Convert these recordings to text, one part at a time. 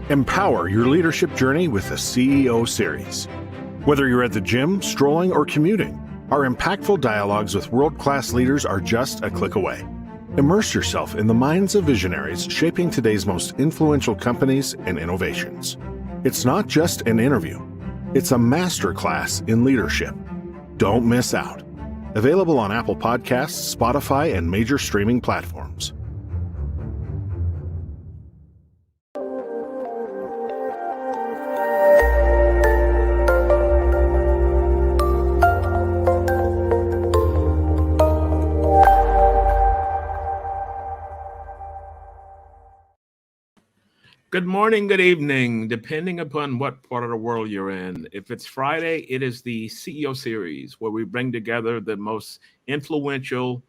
Empower your leadership journey with the CEO Series. Whether you're at the gym, strolling, or commuting, our impactful dialogues with world-class leaders are just a click away. Immerse yourself in the minds of visionaries shaping today's most influential companies and innovations. It's not just an interview. It's a masterclass in leadership. Don't miss out. Available on Apple Podcasts, Spotify, and major streaming platforms. Good morning, good evening, depending upon what part of the world you're in. If it's Friday, it is the CEO Series, where we bring together the most influential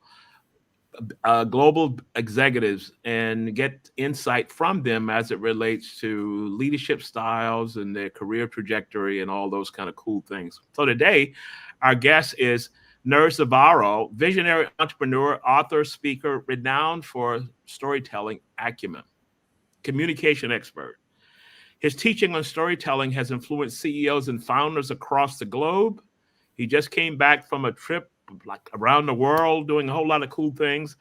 global executives and get insight from them as it relates to leadership styles and their career trajectory and all those kind of cool things. So today, our guest is Nir Zavaro, visionary entrepreneur, author, speaker, renowned for storytelling acumen, communication expert. His teaching on storytelling has influenced CEOs and founders across the globe. He just came back from a trip like around the world doing a whole lot of cool things.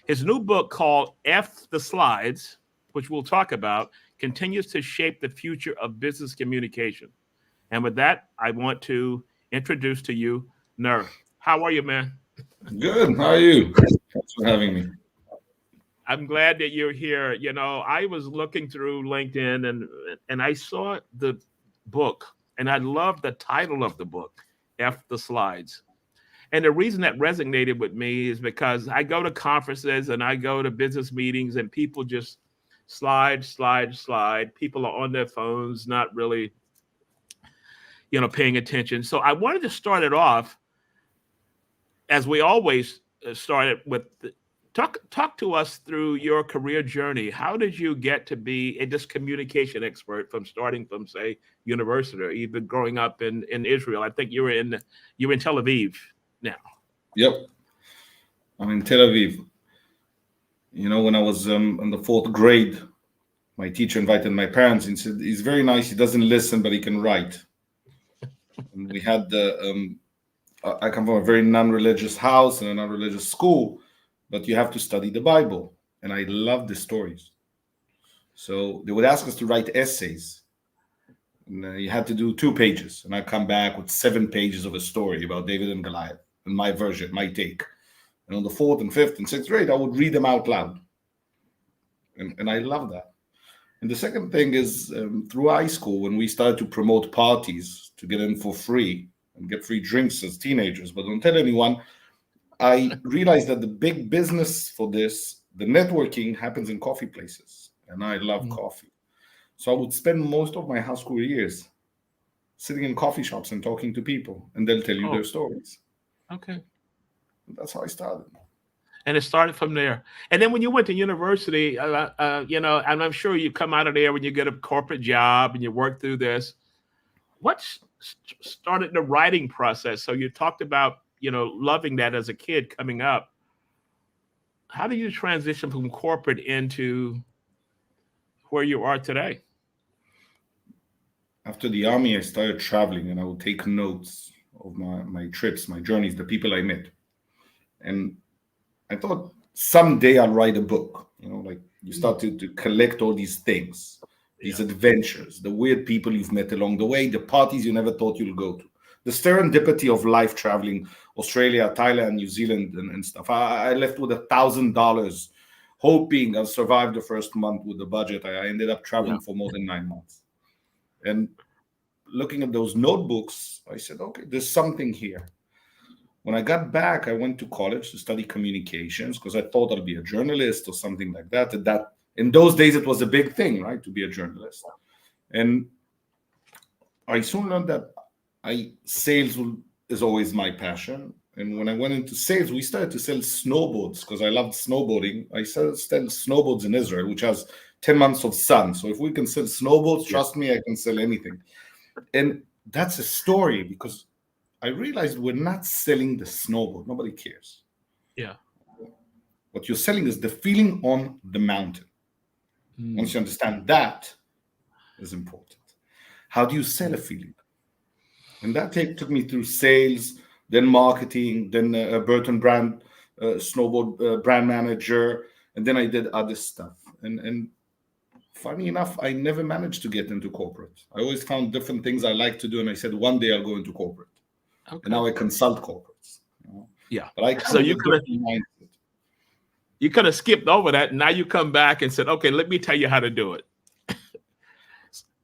His new book called F the Slides, which we'll talk about, continues to shape the future of business communication. And with that, I want to introduce to you Nir. How are you, man? Good. How are you? Thanks for having me. I'm glad that you're here. You know, I was looking through LinkedIn and I saw the book, and I love the title of the book, F the Slides. And the reason that resonated with me is because I go to conferences and I go to business meetings and people just slide, slide, slide. People are on their phones, not really, paying attention. So I wanted to start it off as we always started with talk to us through your career journey. How did you get to be this communication expert from starting from, say, university or even growing up in Israel? I think you were in Tel Aviv now. Yep. I'm in Tel Aviv. You know, when I was in the fourth grade, my teacher invited my parents and said, he's very nice. He doesn't listen, but he can write. And we had I come from a very non-religious house and a non-religious school, but you have to study the Bible. And I love the stories. So they would ask us to write essays. And you had to do 2 pages. And I come back with 7 pages of a story about David and Goliath and my version, my take. And on the 4th and 5th and 6th grade, I would read them out loud. And I love that. And the second thing is through high school, when we started to promote parties to get in for free and get free drinks as teenagers, but don't tell anyone, I realized that the big business for this, the networking, happens in coffee places. And I love coffee. So I would spend most of my high school years sitting in coffee shops and talking to people, and they'll tell you their stories. Okay. That's how I started. And it started from there. And then when you went to university, and I'm sure you come out of there when you get a corporate job and you work through this. What started the writing process? So you talked about, loving that as a kid coming up. How did you transition from corporate into where you are today? After the army, I started traveling, and I would take notes of my trips, my journeys, the people I met. And I thought someday I'll write a book. Like you start to collect all these things, these adventures, the weird people you've met along the way, the parties you never thought you'll go to, the serendipity of life traveling, Australia, Thailand, New Zealand, and stuff. I left with $1,000, hoping I'll survive the first month with the budget. I ended up traveling for more than 9 months. And looking at those notebooks, I said, okay, there's something here. When I got back, I went to college to study communications because I thought I'd be a journalist or something like that. That in those days, it was a big thing, right, to be a journalist. And I soon learned that sales is always my passion. And when I went into sales, we started to sell snowboards because I loved snowboarding. I started to sell snowboards in Israel, which has 10 months of sun. So if we can sell snowboards, trust me, I can sell anything. And that's a story because I realized we're not selling the snowboard. Nobody cares. Yeah. What you're selling is the feeling on the mountain. Once you understand that, is important. How do you sell a feeling? And that took me through sales, then marketing, then Burton brand, snowboard brand manager, and then I did other stuff. And funny enough, I never managed to get into corporate. I always found different things I like to do, and I said one day I'll go into corporate. And Okay. now I consult corporates. Yeah. But I So you could have skipped over that. And now you come back and said, okay, let me tell you how to do it.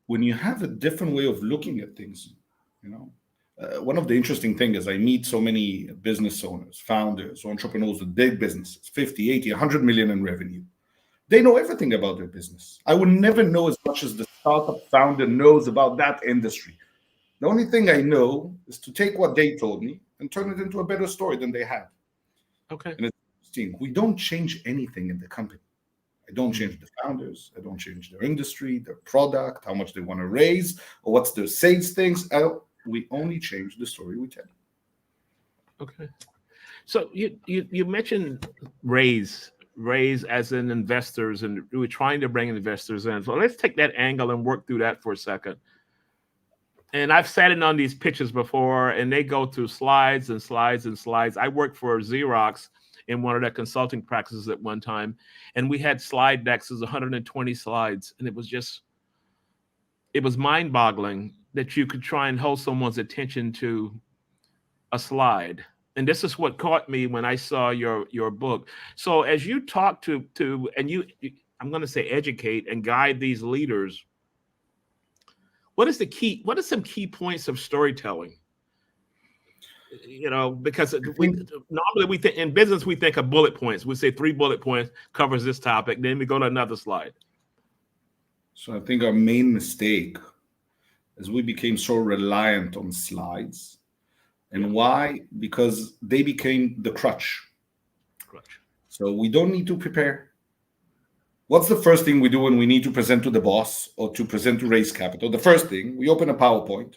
When you have a different way of looking at things, one of the interesting things is I meet so many business owners, founders, entrepreneurs with big businesses, 50, 80, 100 million in revenue. They know everything about their business. I will never know as much as the startup founder knows about that industry. The only thing I know is to take what they told me and turn it into a better story than they had. Okay. And it's interesting. We don't change anything in the company. I don't change the founders. I don't change their industry, their product, how much they want to raise, or what's their sales things. We only change the story we tell. Okay. So you mentioned raise as in investors, and we're trying to bring investors in. So let's take that angle and work through that for a second. And I've sat in on these pitches before, and they go through slides and slides and slides. I worked for Xerox in one of their consulting practices at one time, and we had slide decks. It was 120 slides, and it was mind-boggling that you could try and hold someone's attention to a slide. And this is what caught me when I saw your book. So as you talk to and I'm going to say educate and guide these leaders, what are some key points of storytelling? Because normally we think in business, we think of bullet points. We say 3 bullet points covers this topic. Then we go to another slide. So I think our main mistake is we became so reliant on slides. And why? Because they became the crutch. So we don't need to prepare. What's the first thing we do when we need to present to the boss or to present to raise capital? The first thing, we open a PowerPoint,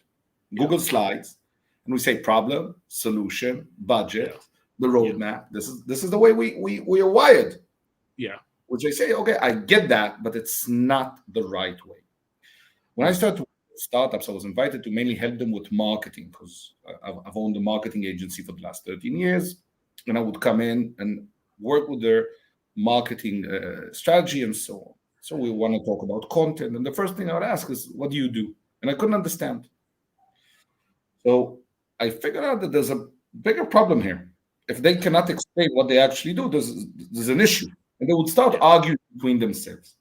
Google Slides, and we say problem, solution, budget, the roadmap. This is the way we are wired. Yeah. Which I say, okay, I get that, but it's not the right way. When I started startups, I was invited to mainly help them with marketing because I've owned a marketing agency for the last 13 years. And I would come in and work with their marketing strategy and so on. So we want to talk about content. And the first thing I would ask is, what do you do? And I couldn't understand. So I figured out that there's a bigger problem here. If they cannot explain what they actually do, there's an issue. And they would start arguing between themselves.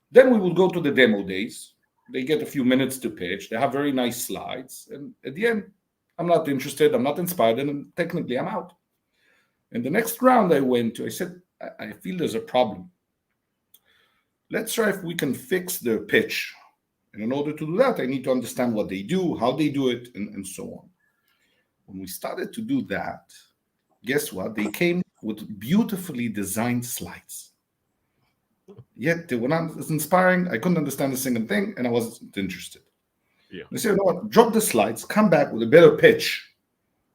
Then we would go to the demo days. They get a few minutes to pitch. They have very nice slides. And at the end, I'm not interested. I'm not inspired. And technically, I'm out. And the next round I went to, I said, I feel there's a problem. Let's try if we can fix their pitch. And in order to do that, I need to understand what they do, how they do it, and so on. When we started to do that, guess what? They came with beautifully designed slides. Yet they were not as inspiring. I couldn't understand a single thing, and I wasn't interested. Yeah. They said, you know what? Drop the slides, come back with a better pitch.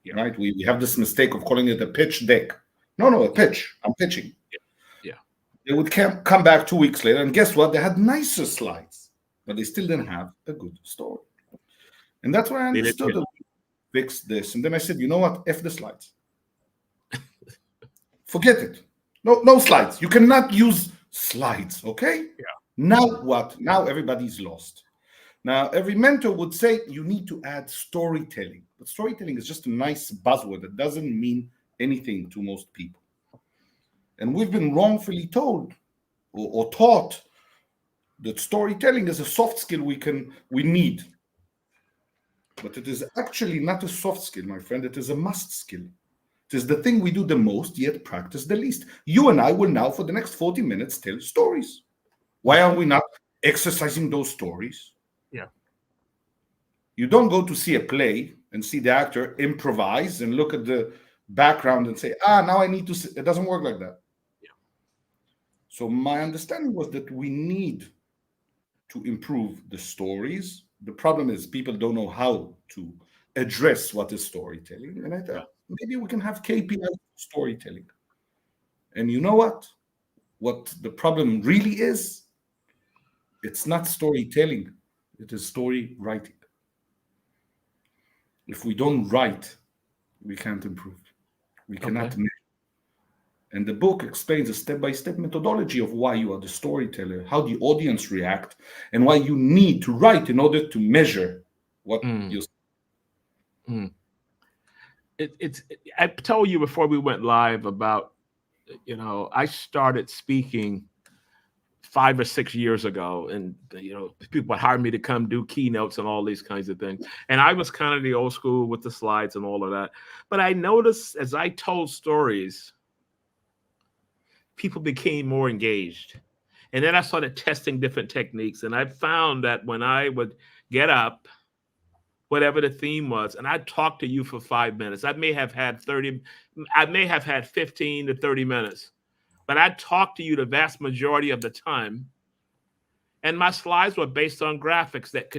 Yeah. Right? We have this mistake of calling it a pitch deck. No, a pitch. I'm pitching. Yeah. They would come back 2 weeks later, and guess what? They had nicer slides, but they still didn't have a good story. And that's why I understood that we fixed this. And then I said, you know what? F the slides. Forget it. No slides. You cannot use slides, okay? Yeah. Now what? Now everybody's lost. Now, every mentor would say you need to add storytelling. But storytelling is just a nice buzzword that doesn't mean anything to most people. And we've been wrongfully told or taught that storytelling is a soft skill we need. But it is actually not a soft skill, my friend. It is a must skill. It is the thing we do the most, yet practice the least. You and I will now, for the next 40 minutes, tell stories. Why are we not exercising those stories? Yeah. You don't go to see a play and see the actor improvise and look at the background and say, now I need to see. It doesn't work like that. Yeah. So my understanding was that we need to improve the stories. The problem is people don't know how to address what is storytelling. And I thought, maybe we can have KPIs storytelling. And you know what? What the problem really is? It's not storytelling. It is story writing. If we don't write, we can't improve. We Okay. cannot. And the book explains a step-by-step methodology of why you are the storyteller, how the audience react, and why you need to write in order to measure what Mm, you. mm. I told you before we went live about, I started speaking 5 or 6 years ago, and people would hire me to come do keynotes and all these kinds of things. And I was kind of the old school with the slides and all of that. But I noticed as I told stories, people became more engaged. And then I started testing different techniques. And I found that when I would get up, whatever the theme was, and I'd talk to you for 5 minutes, I may have had 15 to 30 minutes, but I'd talk to you the vast majority of the time. And my slides were based on graphics that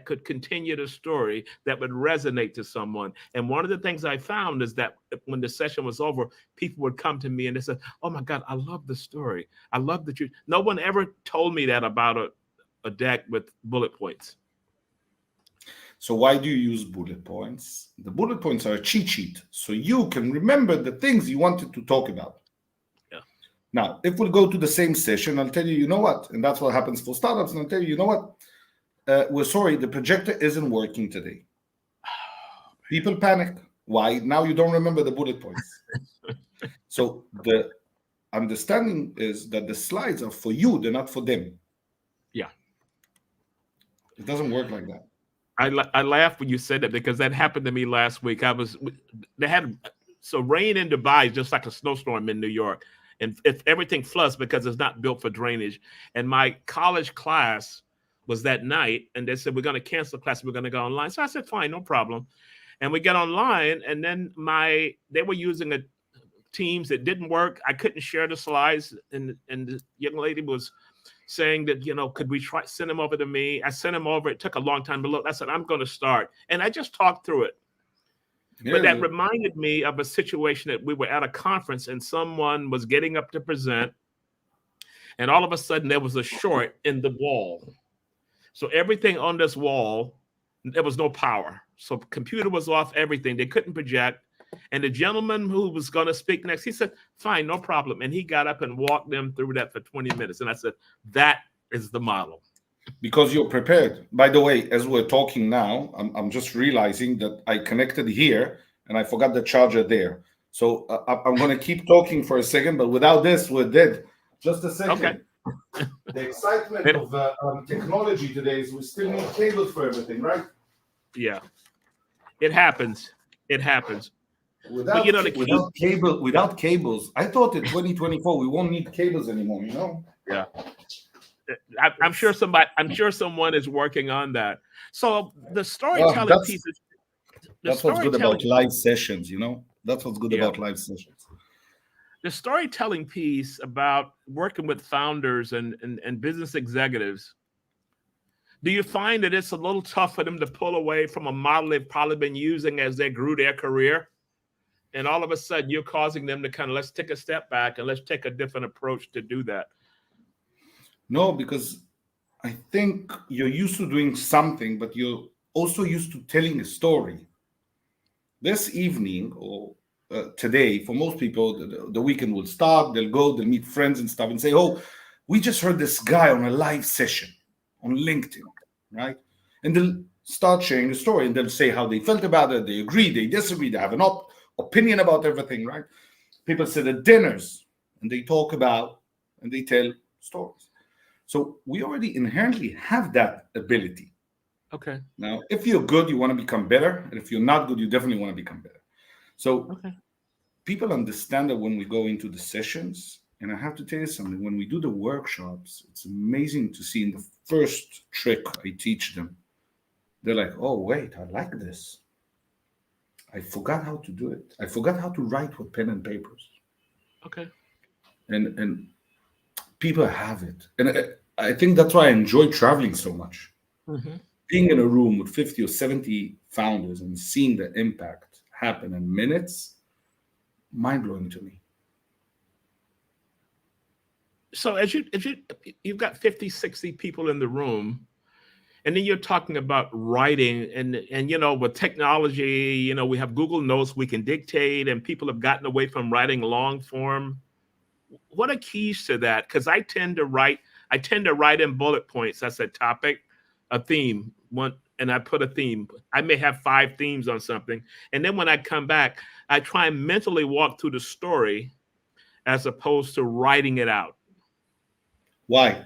could continue the story, that would resonate to someone. And one of the things I found is that when the session was over, people would come to me and they said, "Oh my God, I love the story. I love that you." No one ever told me that about a deck with bullet points. So why do you use bullet points? The bullet points are a cheat sheet, so you can remember the things you wanted to talk about. Yeah. Now, if we'll go to the same session, I'll tell you, you know what? And that's what happens for startups. And I'll tell you, you know what? We're sorry, the projector isn't working today. People panic. Why? Now you don't remember the bullet points. So the understanding is that the slides are for you, they're not for them. Yeah. It doesn't work like that. I laughed when you said that because that happened to me last week. So rain in Dubai is just like a snowstorm in New York. And if everything floods because it's not built for drainage. And my college class was that night, and they said, "We're going to cancel class. We're going to go online." So I said, "Fine, no problem." And we get online, and then they were using a Teams that didn't work. I couldn't share the slides, and the young lady was saying that, could we send them over to me? I sent them over. It took a long time to look. I said, "I'm going to start." And I just talked through it. But that reminded me of a situation that we were at a conference and someone was getting up to present. And all of a sudden there was a short in the wall. So everything on this wall, there was no power. So computer was off, everything. They couldn't project. And the gentleman who was going to speak next, he said, "Fine, no problem." And he got up and walked them through that for 20 minutes. And I said, that is the model. Because you're prepared. By the way, as we're talking now, I'm just realizing that I connected here and I forgot the charger there. So I'm going to keep talking for a second, but without this, we're dead. Just a second. Okay. The excitement of technology today is we still need cables for everything, right? Yeah. It happens. It happens. Without cables, I thought in 2024 we won't need cables anymore, Yeah. I'm sure someone is working on that. So the storytelling piece is that's what's good about live sessions, That's what's good about live sessions. The storytelling piece about working with founders and business executives. Do you find that it's a little tough for them to pull away from a model they've probably been using as they grew their career? And all of a sudden you're causing them to kind of, let's take a step back and let's take a different approach to do that. No, because I think you're used to doing something, but you're also used to telling a story. This evening or today, for most people, the weekend will start. They'll go, they'll meet friends and stuff and say, "Oh, we just heard this guy on a live session on LinkedIn," right? And they'll start sharing a story and they'll say how they felt about it. They agree, they disagree, they have an opinion about everything, right? People sit at dinners and they talk about and they tell stories. So we already inherently have that ability. Okay. Now, if you're good, you want to become better. And if you're not good, you definitely want to become better. So people understand that when we go into the sessions, and I have to tell you something, when we do the workshops, it's amazing to see in the first trick I teach them, they're like, "Oh, wait, I like this. I forgot how to do it. I forgot how to write with pen and papers." Okay. And people have it. And I think that's why I enjoy traveling so much. Mm-hmm. Being in a room with 50 or 70 founders and seeing the impact happen in minutes, mind-blowing to me. So as you've got 50, 60 people in the room, And then you're talking about writing, and with technology, we have Google Notes, we can dictate, and people have gotten away from writing long form. What are keys to that? Because I tend to write in bullet points. That's a topic, a theme, one, and I put a theme. I may have 5 themes on something, and then when I come back, I try and mentally walk through the story as opposed to writing it out. Why?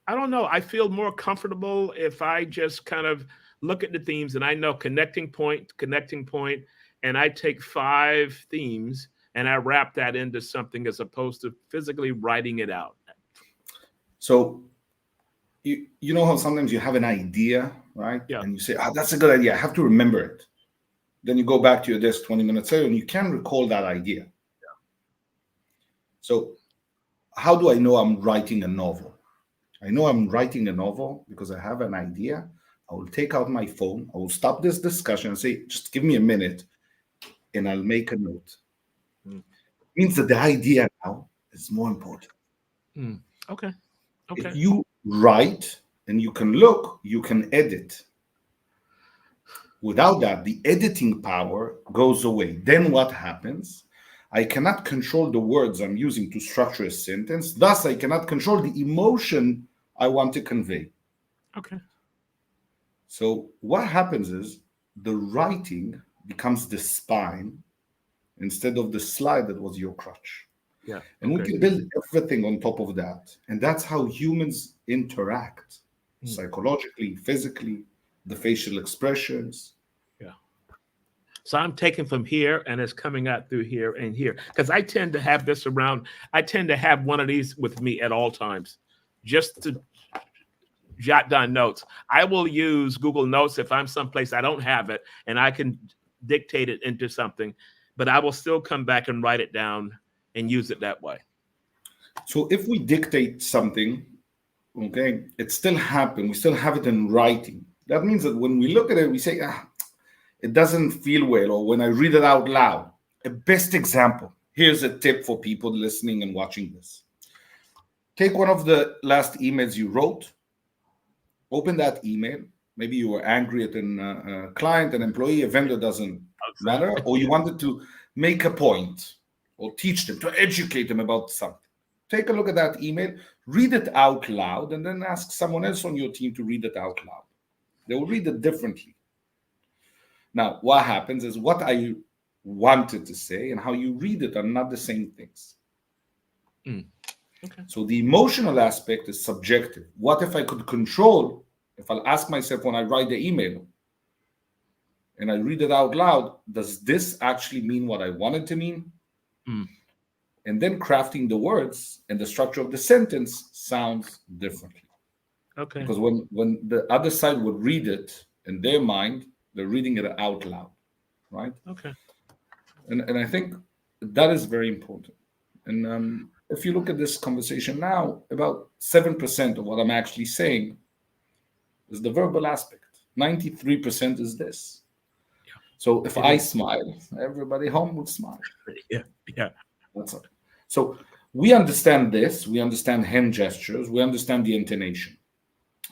I don't know. I feel more comfortable if I just kind of look at the themes and I know connecting point, and I take 5 themes and I wrap that into something as opposed to physically writing it out. So you know how sometimes you have an idea, right? Yeah. And you say, that's a good idea. I have to remember it. Then you go back to your desk 20 minutes later and you can recall that idea. Yeah. So how do I know I'm writing a novel? I know I'm writing a novel because I have an idea. I will take out my phone. I will stop this discussion and say, just give me a minute and I'll make a note. Mm. Means that the idea now is more important. Okay. If you write and you can look, you can edit. Without that, the editing power goes away. Then what happens? I cannot control the words I'm using to structure a sentence. Thus, I cannot control the emotion I want to convey. Okay. So what happens is the writing becomes the spine instead of the slide that was your crutch. Yeah. And we can build everything on top of that. And that's how humans interact psychologically, physically, the facial expressions. Yeah. So I'm taking from here and it's coming out through here and here. Because I tend to have this around. I tend to have one of these with me at all times just to jot down notes. I will use Google Notes if I'm someplace I don't have it and I can dictate it into something, but I will still come back and write it down and use it that way. So if we dictate something, okay, it still happens. We still have it in writing. That means that when we look at it, we say, it doesn't feel well, or when I read it out loud. A best example, here's a tip for people listening and watching this. Take one of the last emails you wrote, open that email. Maybe you were angry at a client, an employee, a vendor, doesn't matter, or you wanted to make a point or teach them, to educate them about something. Take a look at that email, read it out loud, and then ask someone else on your team to read it out loud. They will read it differently. Now, what happens is what I wanted to say and how you read it are not the same things. Okay. So the emotional aspect is subjective. What if I could control, if I'll ask myself when I write the email and I read it out loud, does this actually mean what I want it to mean? And then crafting the words and the structure of the sentence sounds differently. Okay. Because when the other side would read it in their mind, they're reading it out loud, right? Okay. And I think that is very important. And if you look at this conversation now, about 7% of what I'm actually saying is the verbal aspect. 93% is this. Yeah. So if I smile, everybody home would smile. Yeah. That's it. So we understand this. We understand hand gestures. We understand the intonation.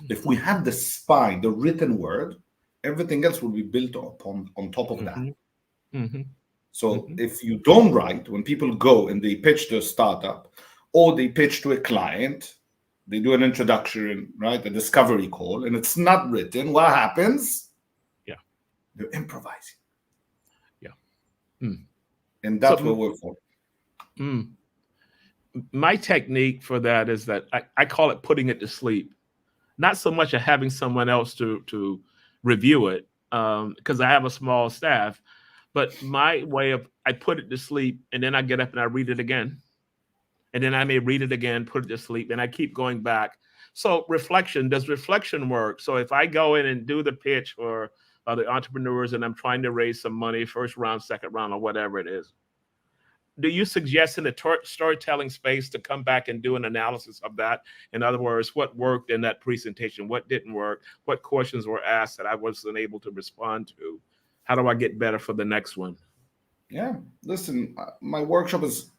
If we have the spine, the written word, everything else will be built upon on top of that. So if you don't write, when people go and they pitch their startup or they pitch to a client, they do an introduction, right? A discovery call, and it's not written. What happens? Yeah. They're improvising. Yeah. And that's what we're for. My technique for that is that I call it putting it to sleep. Not so much of having someone else to review it, because I have a small staff, but my way of, I put it to sleep and then I get up and I read it again. And then I may read it again, put it to sleep, and I keep going back. So reflection, does reflection work? So if I go in and do the pitch for the entrepreneurs and I'm trying to raise some money, first round, second round, or whatever it is, do you suggest in the storytelling space to come back and do an analysis of that? In other words, what worked in that presentation? What didn't work? What questions were asked that I wasn't able to respond to? How do I get better for the next one? Yeah, listen, my workshop is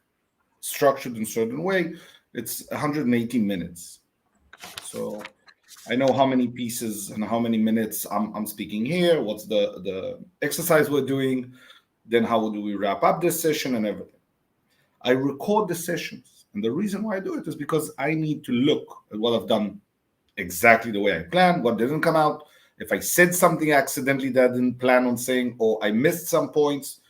structured in a certain way. It's 180 minutes. So I know how many pieces and how many minutes I'm speaking here. What's the exercise we're doing? Then how do we wrap up this session and everything? I record the sessions. And the reason why I do it is because I need to look at what I've done exactly the way I planned, what didn't come out. If I said something accidentally that I didn't plan on saying, or I missed some points.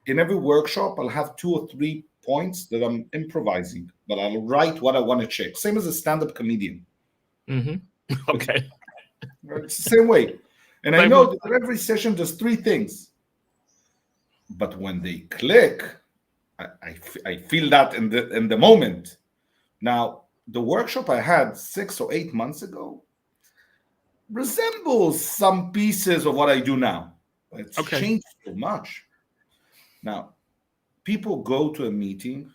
In every workshop, I'll have 2 or 3 points that I'm improvising, but I'll write what I want to check. Same as a stand-up comedian. Okay. It's the same way. And I know that every session does 3 things. But when they click, I feel that in the moment. Now, the workshop I had 6 or 8 months ago resembles some pieces of what I do now. It's changed so much. Now, people go to a meeting.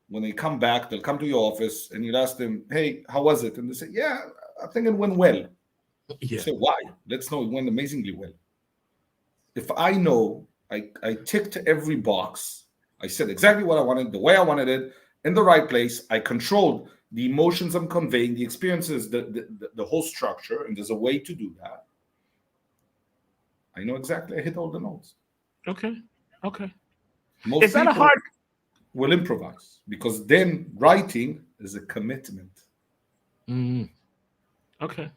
When they come back, they'll come to your office and you'll ask them, hey, how was it? And they say, yeah, I think it went well. Yeah. You say, why? Let's know it went amazingly well. If I know I ticked every box, I said exactly what I wanted, the way I wanted it, in the right place, I controlled the emotions I'm conveying, the experiences, the whole structure, and there's a way to do that. I know exactly. I hit all the notes. Okay. Most is that a hard? Will improvise because then writing is a commitment. Okay.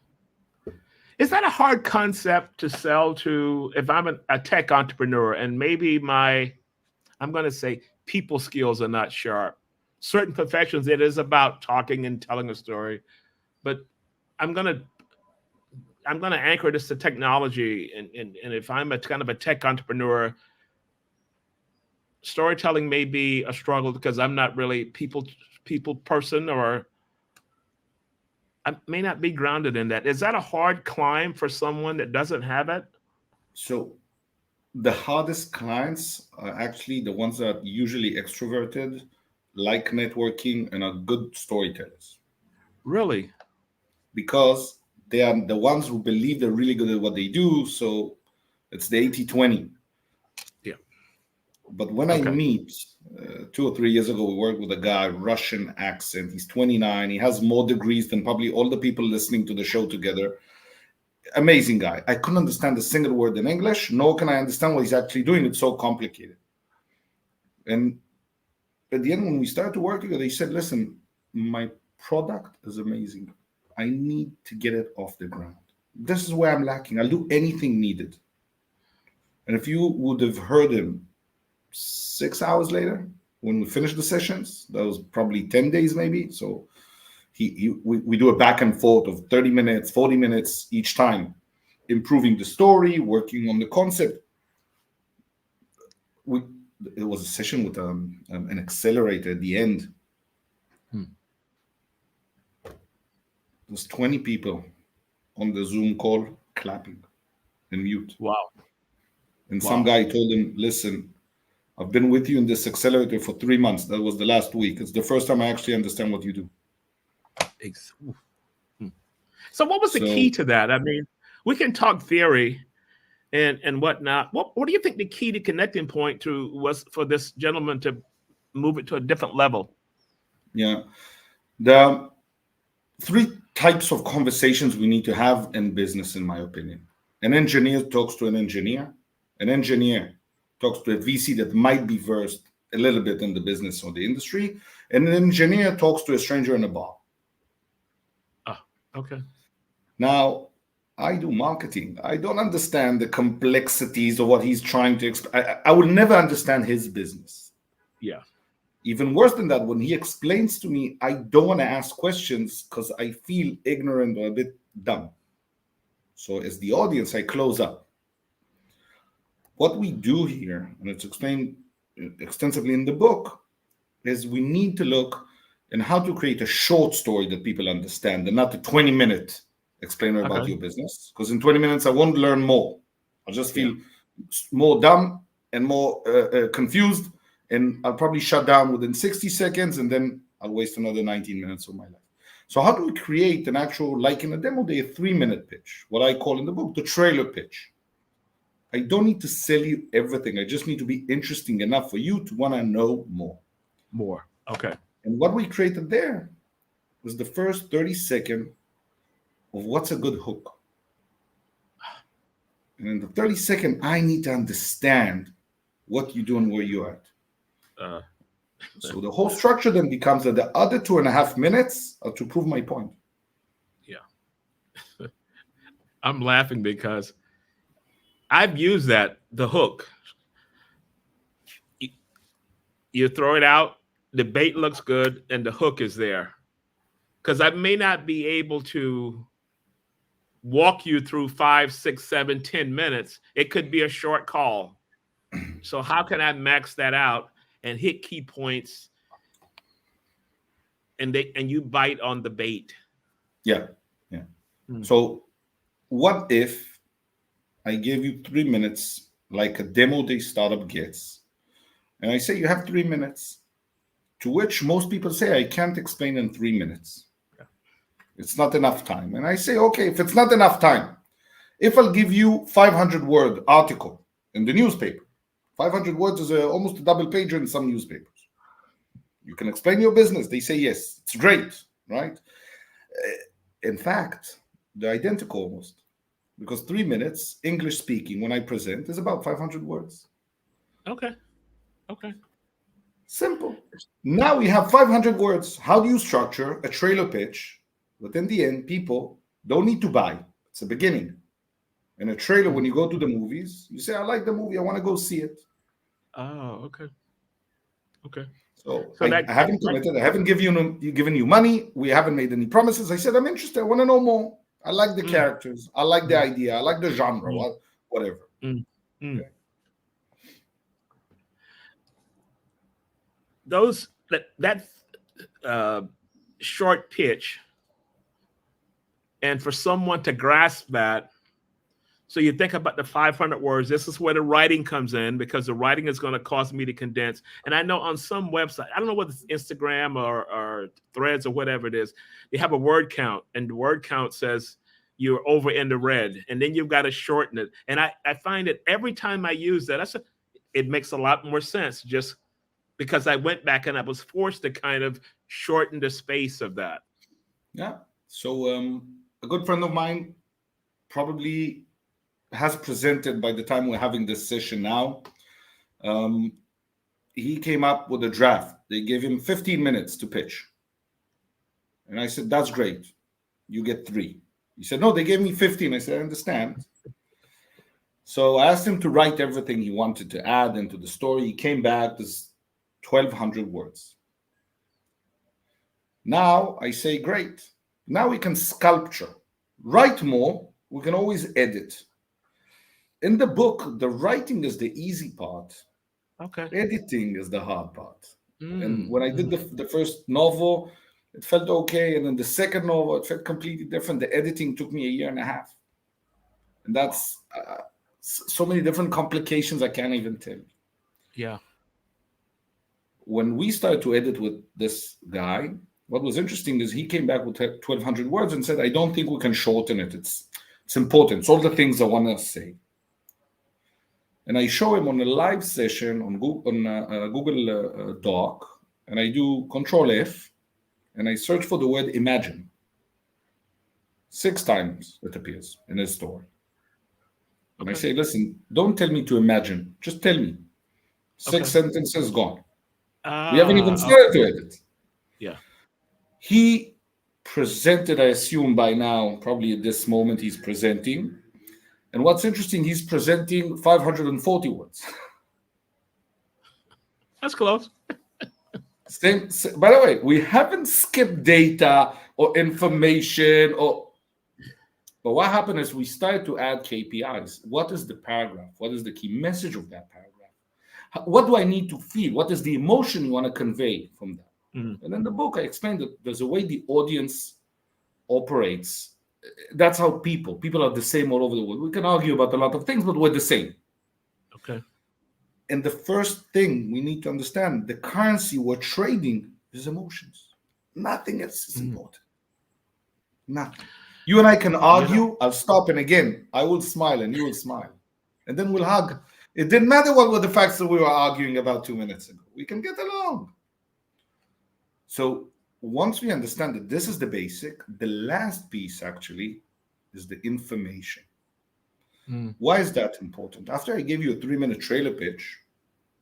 Is that a hard concept to sell to if I'm a tech entrepreneur and maybe I'm going to say people skills are not sharp? Certain professions, it is about talking and telling a story, but I'm going to anchor this to technology. And if I'm a kind of a tech entrepreneur, storytelling may be a struggle because I'm not really people person, or I may not be grounded in that. Is that a hard climb for someone that doesn't have it? So the hardest clients are actually the ones that are usually extroverted, like networking, and are good storytellers. Really? Because they are the ones who believe they're really good at what they do. So it's the 80-20. Yeah. But when I meet 2 or 3 years ago, we worked with a guy, Russian accent. He's 29. He has more degrees than probably all the people listening to the show together. Amazing guy. I couldn't understand a single word in English, nor can I understand what he's actually doing. It's so complicated. And at the end, when we started to work together, he said, listen, my product is amazing. I need to get it off the ground. This is where I'm lacking. I'll do anything needed. And if you would have heard him 6 hours later, when we finished the sessions, that was probably 10 days maybe. So we do a back and forth of 30 minutes, 40 minutes each time, improving the story, working on the concept. It was a session with an accelerator at the end. There's 20 people on the Zoom call clapping and mute. Wow. And some guy told him, listen, I've been with you in this accelerator for 3 months. That was the last week. It's the first time I actually understand what you do. So what was the key to that? I mean, we can talk theory and whatnot. What do you think the key to connecting point was for this gentleman to move it to a different level? Yeah. The 3 types of conversations we need to have in business, in my opinion. An engineer talks to an engineer. An engineer talks to a VC that might be versed a little bit in the business or the industry. And an engineer talks to a stranger in a bar. Okay. Now, I do marketing. I don't understand the complexities of what he's trying to explain. I will never understand his business. Yeah. Even worse than that, when he explains to me, I don't want to ask questions because I feel ignorant or a bit dumb. So as the audience, I close up. What we do here, and it's explained extensively in the book, is we need to look and how to create a short story that people understand and not a 20-minute explainer about your business. Because in 20 minutes, I won't learn more. I'll just feel more dumb and more confused. And I'll probably shut down within 60 seconds and then I'll waste another 19 minutes of my life. So how do we create an actual, like in a demo day, a 3-minute pitch, what I call in the book, the trailer pitch. I don't need to sell you everything. I just need to be interesting enough for you to want to know more. Okay. And what we created there was the first 30-second of what's a good hook. And in the 30-second, I need to understand what you do and where you're at. Uh, So the whole structure then becomes that the other 2.5 minutes are to prove my point. yeah. I'm laughing because I've used the hook. You throw it out, the bait looks good, and the hook is there. Because I may not be able to walk you through 5, 6, 7, 10 minutes. It could be a short call. So how can I max that out and hit key points and you bite on the bait? Yeah. So what if I give you 3 minutes like a demo day startup gets, and I say you have 3 minutes, to which most people say I can't explain in 3 minutes. Yeah. It's not enough time. And I say, okay, if it's not enough time, if I'll give you 500-word article in the newspaper, 500 words is almost a double pager in some newspapers. You can explain your business. They say yes. It's great, right? In fact, they're identical almost. Because 3 minutes, English speaking, when I present, is about 500 words. Okay. Simple. Now we have 500 words. How do you structure a trailer pitch? But in the end, people don't need to buy. It's a beginning. In a trailer, when you go to the movies, you say, I like the movie. I want to go see it. Oh, okay. So I haven't committed. I haven't given you money. We haven't made any promises. I said, I'm interested. I want to know more. I like the characters. I like the idea. I like the genre. Whatever. Okay. That short pitch, and for someone to grasp that, so you think about the 500 words. This is where the writing comes in, because the writing is going to cause me to condense. And I know on some website, I don't know whether it's Instagram or Threads or whatever it is, they have a word count, and the word count says you're over in the red, and then you've got to shorten it. And I find that every time I use that, it makes a lot more sense, just because I went back and I was forced to kind of shorten the space of that. Yeah. So a good friend of mine probably has presented by the time we're having this session now. He came up with a draft. They gave him 15 minutes to pitch. And I said, that's great. You get 3. He said, no, they gave me 15. I said, I understand. So I asked him to write everything he wanted to add into the story. He came back, this 1,200 words. Now I say, great. Now we can sculpture. Write more. We can always edit. In the book, the writing is the easy part. Okay. Editing is the hard part. And when I did the first novel, it felt okay. And then the second novel, it felt completely different. The editing took me 1.5 years. And that's so many different complications I can't even tell you. Yeah. When we started to edit with this guy, what was interesting is he came back with 1,200 words and said, I don't think we can shorten it. It's important. It's all the things I want to say. And I show him on a live session on Google Doc, and I do Control F, and I search for the word imagine. 6 times it appears in his story. And I say, listen, don't tell me to imagine. Just tell me. 6 sentences gone. We haven't even started to edit. Yeah. He presented, I assume by now, probably at this moment he's presenting. And what's interesting, he's presenting 540 words. That's close. By the way, we haven't skipped data or information, but what happened is we started to add KPIs. What is the paragraph? What is the key message of that paragraph? What do I need to feel? What is the emotion you want to convey from that? And in the book, I explained that there's a way the audience operates. That's how people are the same all over the world. We can argue about a lot of things, but we're the same. Okay. And the first thing we need to understand, the currency we're trading is emotions. Nothing else is important. Nothing. You and I can argue. I'll stop, and again, I will smile and you will smile. And then we'll hug. It didn't matter what were the facts that we were arguing about 2 minutes ago. We can get along. So once we understand that this is the basic, the last piece actually is the information. Mm. Why is that important? After I gave you a 3-minute trailer pitch,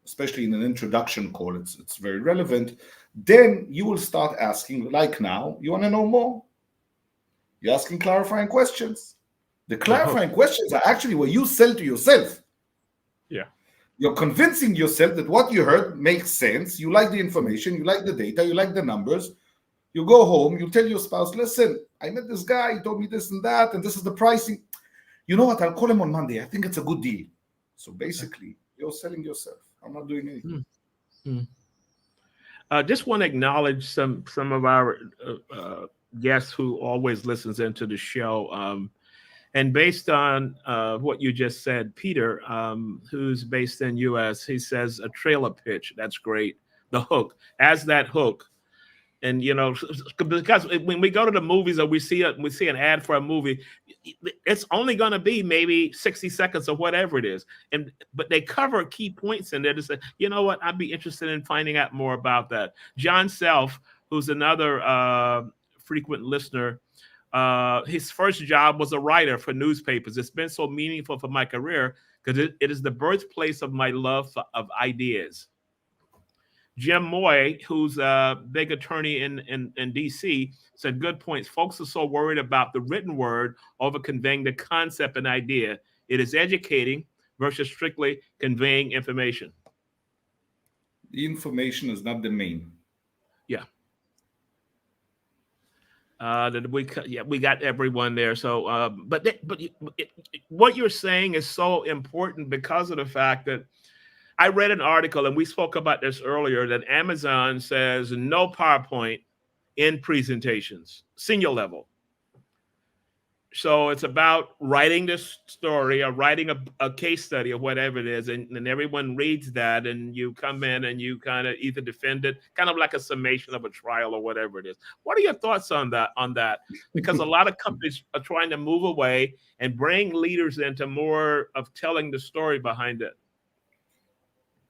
especially in an introduction call, it's very relevant. Then you will start asking, like now, you want to know more? You're asking clarifying questions. The Oh, clarifying questions are actually what you sell to yourself. yeah. You're convincing yourself that what you heard makes sense. You like the information, you like the data, you like the numbers. You go home, you tell your spouse, listen, I met this guy, he told me this and that, and this is the pricing. You know what? I'll call him on Monday. I think it's a good deal. So basically, you're selling yourself. I'm not doing anything. Mm. Mm. Just want to acknowledge some of our guests who always listens into the show. And based on what you just said, Peter, who's based in U.S., he says a trailer pitch. That's great. The hook, as that hook. And because when we go to the movies or we see an ad for a movie, it's only going to be maybe 60 seconds or whatever it is, but they cover key points in there to say, you know what, I'd be interested in finding out more about that. John Self, who's another frequent listener, his first job was a writer for newspapers. It's been so meaningful for my career because it is the birthplace of my love of ideas. Jim Moy, who's a big attorney in DC, said, good points. Folks are so worried about the written word over conveying the concept and idea. It is educating versus strictly conveying information. The information is not the main. Yeah. We got everyone there. So, what you're saying is so important because of the fact that I read an article, and we spoke about this earlier, that Amazon says no PowerPoint in presentations, senior level. So it's about writing this story or writing a case study or whatever it is, and everyone reads that, and you come in and you kind of either defend it, kind of like a summation of a trial or whatever it is. What are your thoughts on that? Because a lot of companies are trying to move away and bring leaders into more of telling the story behind it.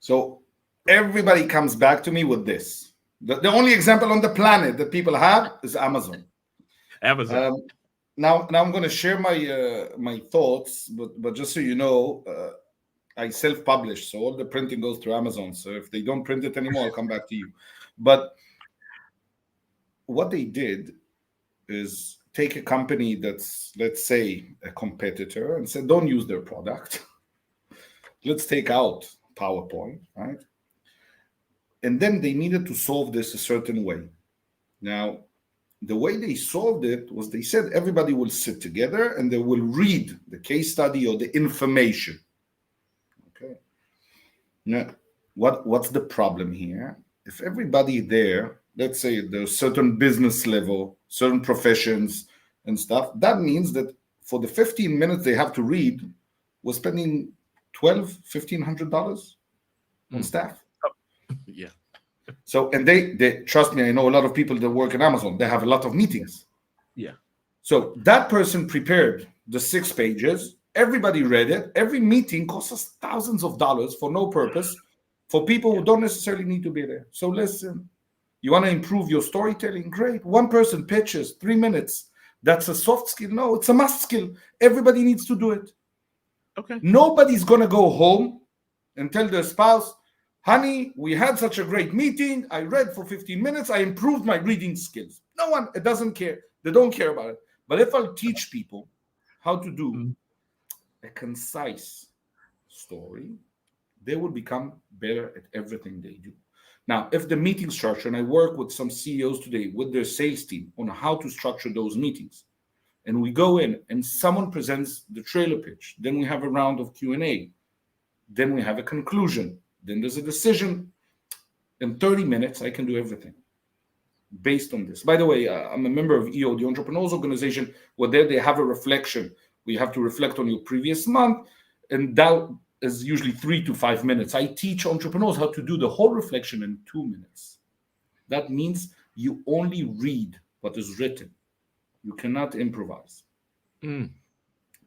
So everybody comes back to me with this. The only example on the planet that people have is Amazon. Amazon. Now I'm going to share my thoughts, but just so you know, I self-publish, so all the printing goes through Amazon. So if they don't print it anymore, I'll come back to you. But what they did is take a company that's, let's say, a competitor and said, don't use their product. Let's take out PowerPoint, right? And then they needed to solve this a certain way. Now, the way they solved it was they said everybody will sit together and they will read the case study or the information. Okay. Now, what's the problem here? If everybody there, let's say there's certain business level, certain professions and stuff, that means that for the 15 minutes they have to read, we're spending $1,200-$1,500 on staff. Yeah. So, and they trust me, I know a lot of people that work at Amazon, they have a lot of meetings. Yeah. So that person prepared the 6 pages, everybody read it. Every meeting costs us thousands of dollars for no purpose, for people who don't necessarily need to be there. So listen, you want to improve your storytelling? Great. One person pitches 3 minutes. That's a soft skill. No, it's a must skill. Everybody needs to do it. Okay. Nobody's going to go home and tell their spouse, honey, we had such a great meeting. I read for 15 minutes. I improved my reading skills. No one, it doesn't care. They don't care about it. But if I'll teach people how to do a concise story, they will become better at everything they do. Now, if the meeting structure, and I work with some CEOs today with their sales team on how to structure those meetings, and we go in and someone presents the trailer pitch, then we have a round of Q&A, then we have a conclusion, then there's a decision. In 30 minutes, I can do everything based on this. By the way, I'm a member of EO, the Entrepreneurs Organization, where there they have a reflection. We have to reflect on your previous month, and that is usually 3 to 5 minutes. I teach entrepreneurs how to do the whole reflection in 2 minutes. That means you only read what is written. You cannot improvise.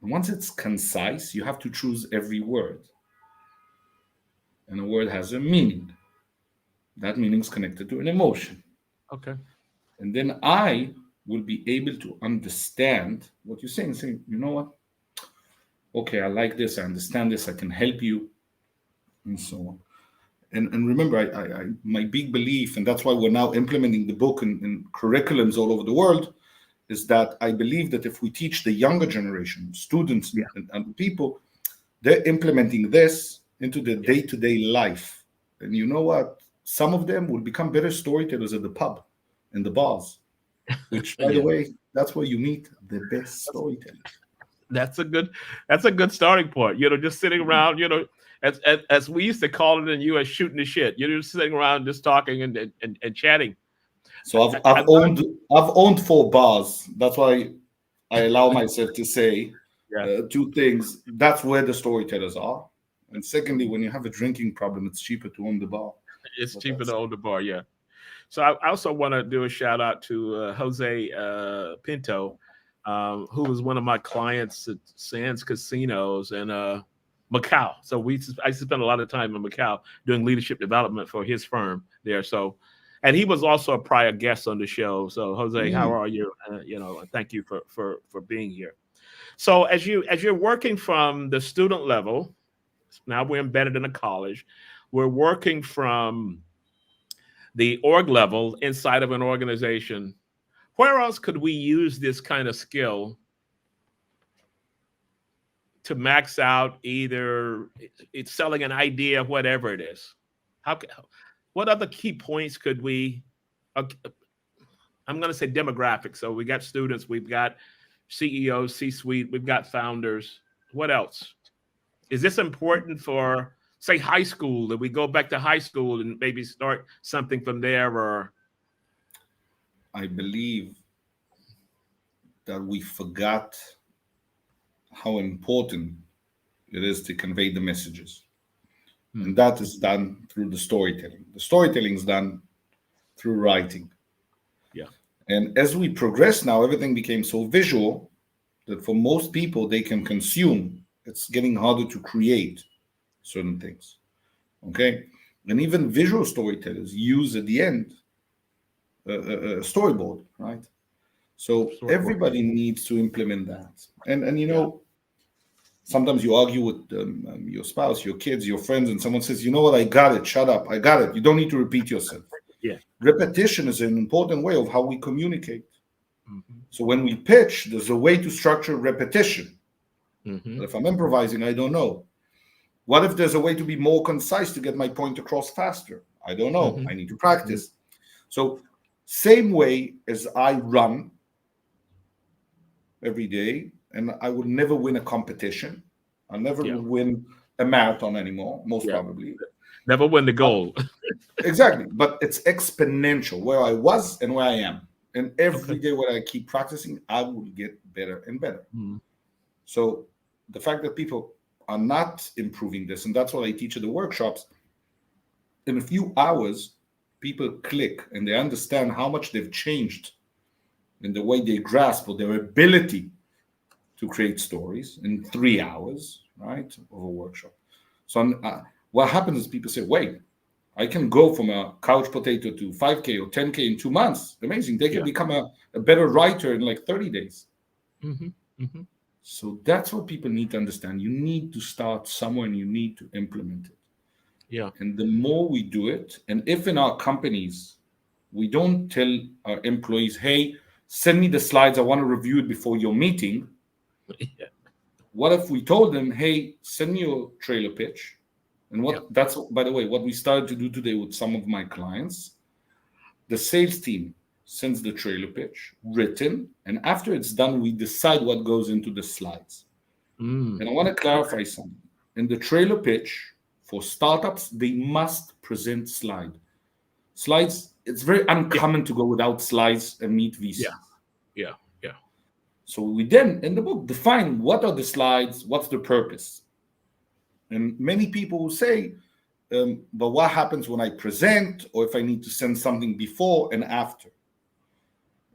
Once it's concise, you have to choose every word. And a word has a meaning. That meaning is connected to an emotion. Okay. And then I will be able to understand what you're saying. Saying, you know what? Okay, I like this. I understand this. I can help you, and so on. And remember, my big belief, and that's why we're now implementing the book in curriculums all over the world, is that I believe that if we teach the younger generation, students Yeah. and people, they're implementing this into their day-to-day life. And you know what? Some of them will become better storytellers at the pub and the bars, which, by the Yeah. way, that's where you meet the best storytellers. That's a good starting point. Just sitting around, as we used to call it in the US, shooting the shit. You're just sitting around just talking and chatting. So I I've owned 4 bars. That's why I allow myself to say Yeah. 2 things. That's where the storytellers are. And secondly, when you have a drinking problem, it's cheaper to own the bar. It's But cheaper to that's own the bar, yeah. So I also want to do a shout out to Jose Pinto, who was one of my clients at Sands Casinos in Macau. So I spent a lot of time in Macau doing leadership development for his firm there. So, and he was also a prior guest on the show. So Jose, how Mm. are you? Thank you for being here. So as you're working from the student level, now we're embedded in a college. We're working from the org level inside of an organization. Where else could we use this kind of skill to max out either it's selling an idea, whatever it is? How? What other key points could we? uh, I'm going to say demographics. So we got students, we've got CEOs, C-suite, we've got founders. What else? Is this important for, say, high school? That we go back to high school and maybe start something from there, or I believe that we forgot how important it is to convey the messages. And that is done through the storytelling. The storytelling is done through writing. Yeah. And as we progress now, everything became so visual that for most people, they can consume. It's getting harder to create certain things. Okay. And even visual storytellers use at the end a storyboard, right? So Storyboard. everybody needs to implement that. And Yeah. sometimes you argue with your spouse, your kids, your friends, and someone says, you know what, I got it, shut up, I got it. You don't need to repeat yourself. Yeah. Repetition is an important way of how we communicate. Mm-hmm. So when we pitch, there's a way to structure repetition. Mm-hmm. But if I'm improvising, I don't know. What if there's a way to be more concise to get my point across faster? I don't know. Mm-hmm. I need to practice. So same way as I run every day, and I will never win a competition. I'll never Yeah. win a marathon anymore, most Yeah. probably. Never win the goal. Exactly. But it's exponential where I was and where I am. And every day when I keep practicing, I will get better and better. Mhm. So the fact that people are not improving this, and that's what I teach at the workshops, in a few hours, people click and they understand how much they've changed in the way they grasp or their ability to create stories in 3 hours, right, of a workshop. So what happens is people say, wait, I can go from a couch potato to 5K or 10K in 2 months. Amazing. They can Yeah. become a better writer in like 30 days. Mm-hmm. Mm-hmm. So that's what people need to understand. You need to start somewhere and you need to implement it. Yeah. And the more we do it, and if in our companies, we don't tell our employees, hey, send me the slides, I want to review it before your meeting. Yeah. What if we told them, hey, send me your trailer pitch? And that's, by the way, what we started to do today with some of my clients. The sales team sends the trailer pitch written, and after it's done, we decide what goes into the slides. Mm. And I want to clarify something. In the trailer pitch, for startups, they must present slides. It's very uncommon to go without slides and meet VCs. Yeah. Yeah. Yeah. So we then, in the book, define what are the slides, what's the purpose. And many people will say, but what happens when I present, or if I need to send something before and after?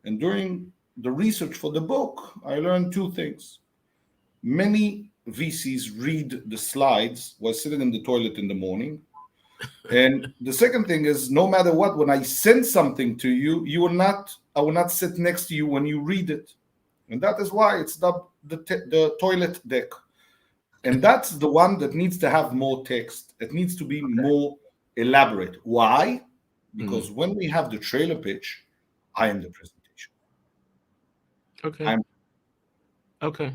And during the research for the book, I learned 2 things. Many VCs read the slides while sitting in the toilet in the morning. And the second thing is, no matter what, when I send something to you, you will not I will not sit next to you when you read it. And that is why it's the toilet deck. And that's the one that needs to have more text. It needs to be more elaborate. Why? Mm. Because when we have the trailer pitch, I am the presentation. Okay. I'm Okay.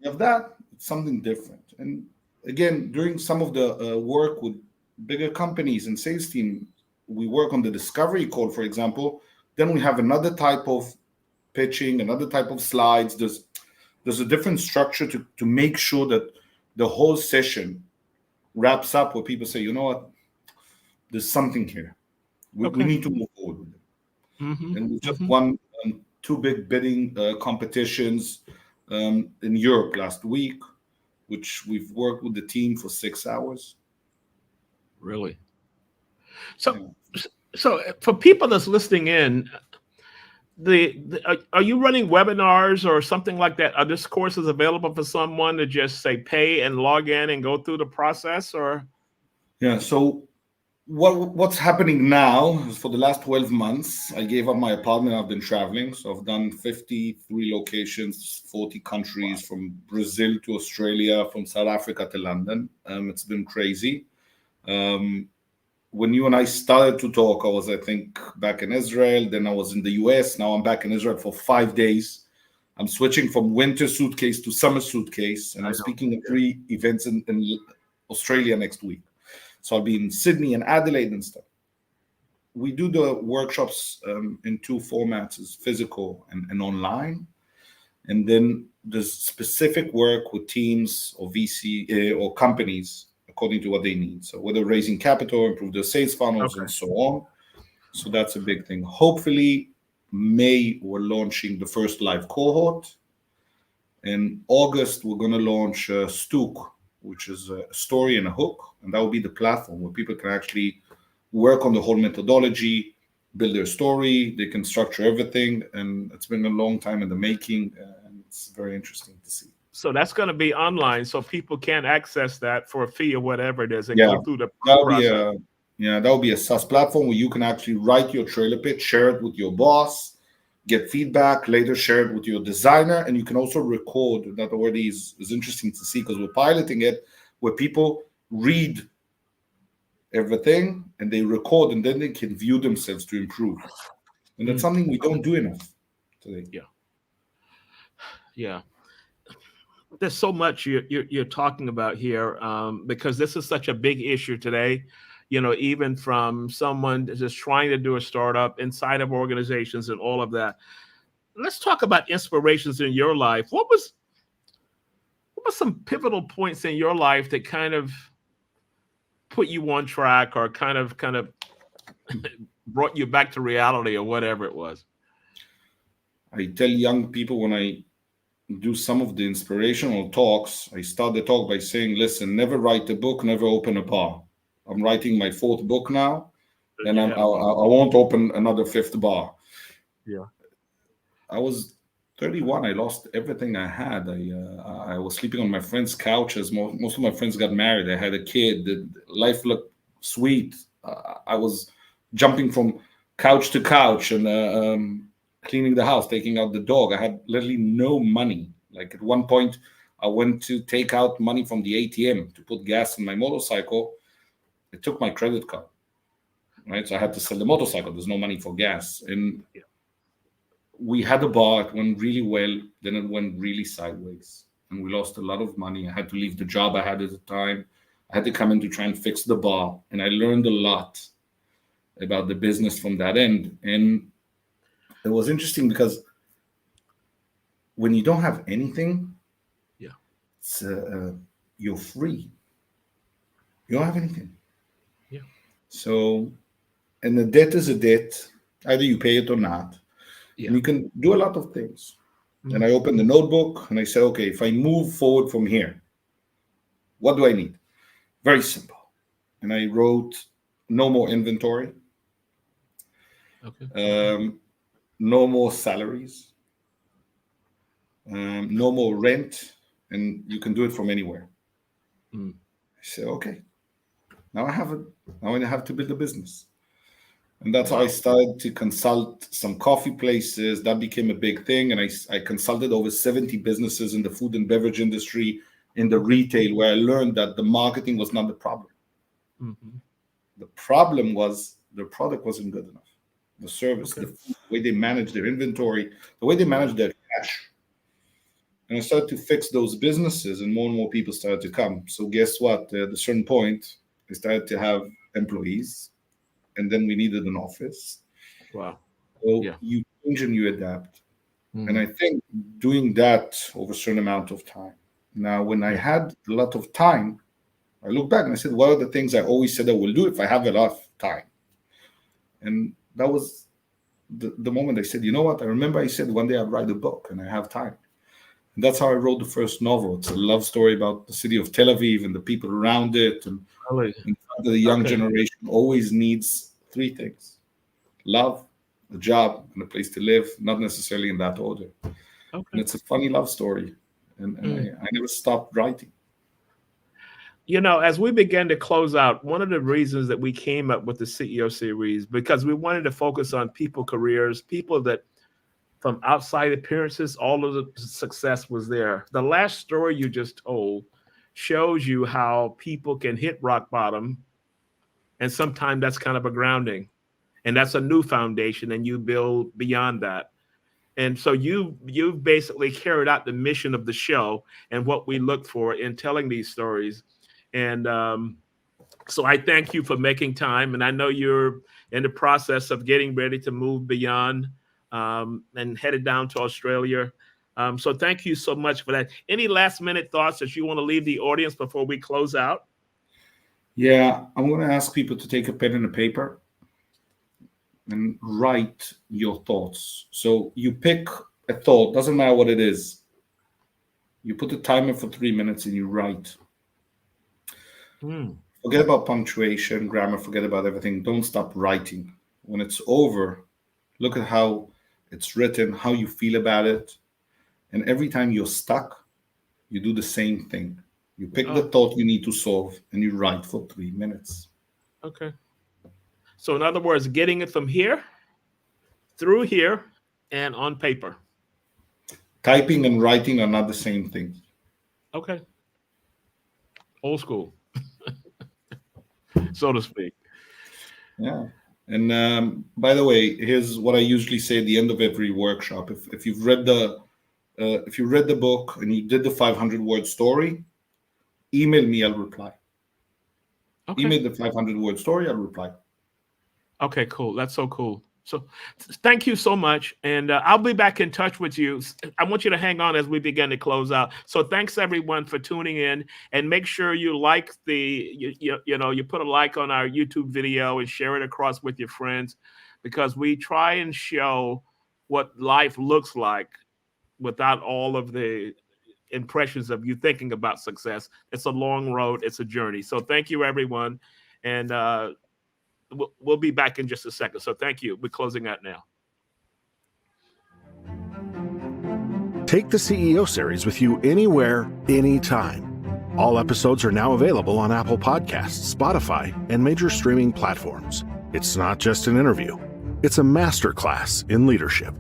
of that, it's something different. And again, during some of the work with bigger companies and sales team, we work on the discovery call, for example. Then we have another type of pitching, another type of slides. There's a different structure to make sure that the whole session wraps up where people say, you know what, there's something here. We Okay. need to move forward with it. Mm-hmm. And we just Mm-hmm. won two big bidding competitions in Europe last week, which we've worked with the team for 6 hours. Really? So, Yeah. for people that's listening in, are you running webinars or something like that? Are this courses available for someone to just say pay and log in and go through the process, or? Yeah. So what's happening now is for the last 12 months, I gave up my apartment. I've been traveling. So I've done 53 locations, 40 countries, from Brazil to Australia, from South Africa to London. It's been crazy. When you and I started to talk, I was, I think, back in Israel. Then I was in the US. Now I'm back in Israel for 5 days. I'm switching from winter suitcase to summer suitcase, and I I'm know. speaking at 3 events in Australia next week. So I'll be in Sydney and Adelaide and stuff. We do the workshops in two formats: is physical and online. And then there's specific work with teams or VC or companies according to what they need. So whether raising capital, improve their sales funnels, Okay. and so on. So that's a big thing. Hopefully, May we're launching the first live cohort. In August, we're going to launch Stook, which is a story and a hook, and that will be the platform where people can actually work on the whole methodology, build their story. They can structure everything, and it's been a long time in the making, and it's very interesting to see. So that's going to be online, so people can access that for a fee or whatever it is, and Yeah, go through the that'll be process. that'll be a SaaS platform where you can actually write your trailer pitch, share it with your boss, get feedback, later share it with your designer, and you can also record. That already is interesting to see, because we're piloting it where people read everything and they record, and then they can view themselves to improve. And that's something we don't do enough today. Yeah. Yeah. There's so much you're talking about here, because this is such a big issue today. Even from someone just trying to do a startup inside of organizations and all of that. Let's talk about inspirations in your life. What was some pivotal points in your life that kind of put you on track, or kind of brought you back to reality, or whatever it was? I tell young people when I do some of the inspirational talks, I start the talk by saying, listen, never write a book, never open a bar. I'm writing my fourth book now, and You I had a lot. won't open another fifth bar. Yeah. I was 31. I lost everything I had. I was sleeping on my friend's couch, as most of my friends got married. I had a kid. Life looked sweet. I was jumping from couch to couch and cleaning the house, taking out the dog. I had literally no money. Like at one point, I went to take out money from the ATM to put gas in my motorcycle. It took my credit card, right? So I had to sell the motorcycle. There's no money for gas. And Yeah. we had a bar. It went really well. Then it went really sideways. And we lost a lot of money. I had to leave the job I had at the time. I had to come in to try and fix the bar. And I learned a lot about the business from that end. And it was interesting because when you don't have anything, Yeah. it's, you're free. You don't have anything. Yeah. So, and the debt is a debt. Either you pay it or not. Yeah. And you can do a lot of things. Mhm. And I opened the notebook and I said, okay, if I move forward from here, what do I need? Very simple. And I wrote no more inventory, Okay. no more salaries, no more rent, and you can do it from anywhere. Mm. I said, okay, now I have it. Now I have to build a business. And that's how I started to consult some coffee places. That became a big thing. And I consulted over 70 businesses in the food and beverage industry, in the retail, where I learned that the marketing was not the problem. Mm-hmm. The problem was the product wasn't good enough. The service, the way they managed their inventory, the way they managed their cash. And I started to fix those businesses, and more people started to come. So guess what? At a certain point, I started to have employees, and then we needed an office. Wow. So you change and you adapt. And I think doing that over a certain amount of time. Now, when I had a lot of time, I look back and I said, what are the things I always said I will do if I have enough time? And that was the moment I said, you know what? I remember I said one day I'd write a book and I have time. And that's how I wrote the first novel. It's a love story about the city of Tel Aviv and the people around it. And, the young generation always needs three things: love, a job, and a place to live, not necessarily in that order. And it's a funny love story. And I never stopped writing. As we began to close out, one of the reasons that we came up with the CEO series, because we wanted to focus on people careers, people that from outside appearances, all of the success was there. The last story you just told shows you how people can hit rock bottom, and sometimes that's kind of a grounding, and that's a new foundation, and you build beyond that. And so you've basically carried out the mission of the show and what we look for in telling these stories. And so I thank you for making time. And I know you're in the process of getting ready to move beyond and headed down to Australia. So thank you so much for that. Any last minute thoughts that you want to leave the audience before we close out? Yeah, I'm going to ask people to take a pen and a paper and write your thoughts. So you pick a thought, doesn't matter what it is. You put a timer for 3 minutes and you write. Forget about punctuation, grammar, forget about everything. Don't stop writing. When it's over, look at how it's written, how you feel about it. And every time you're stuck, you do the same thing. You pick the thought you need to solve and you write for 3 minutes. Okay. So in other words, getting it from here, through here, and on paper. Typing and writing are not the same thing. Okay. Old school, so to speak. Yeah. And by the way, here's what I usually say at the end of every workshop. If you've read the book and you did the 500-word story, email me, I'll reply. Okay. Email the 500-word story, I'll reply. Okay, cool. That's so cool. So thank you so much. And I'll be back in touch with you. I want you to hang on as we begin to close out. So thanks everyone for tuning in, and make sure you like you put a like on our YouTube video and share it across with your friends, because we try and show what life looks like without all of the impressions of you thinking about success. It's a long road. It's a journey. So thank you, everyone. And we'll be back in just a second. So thank you. We're closing out now. Take the CEO series with you anywhere, anytime. All episodes are now available on Apple Podcasts, Spotify, and major streaming platforms. It's not just an interview. It's a masterclass in leadership.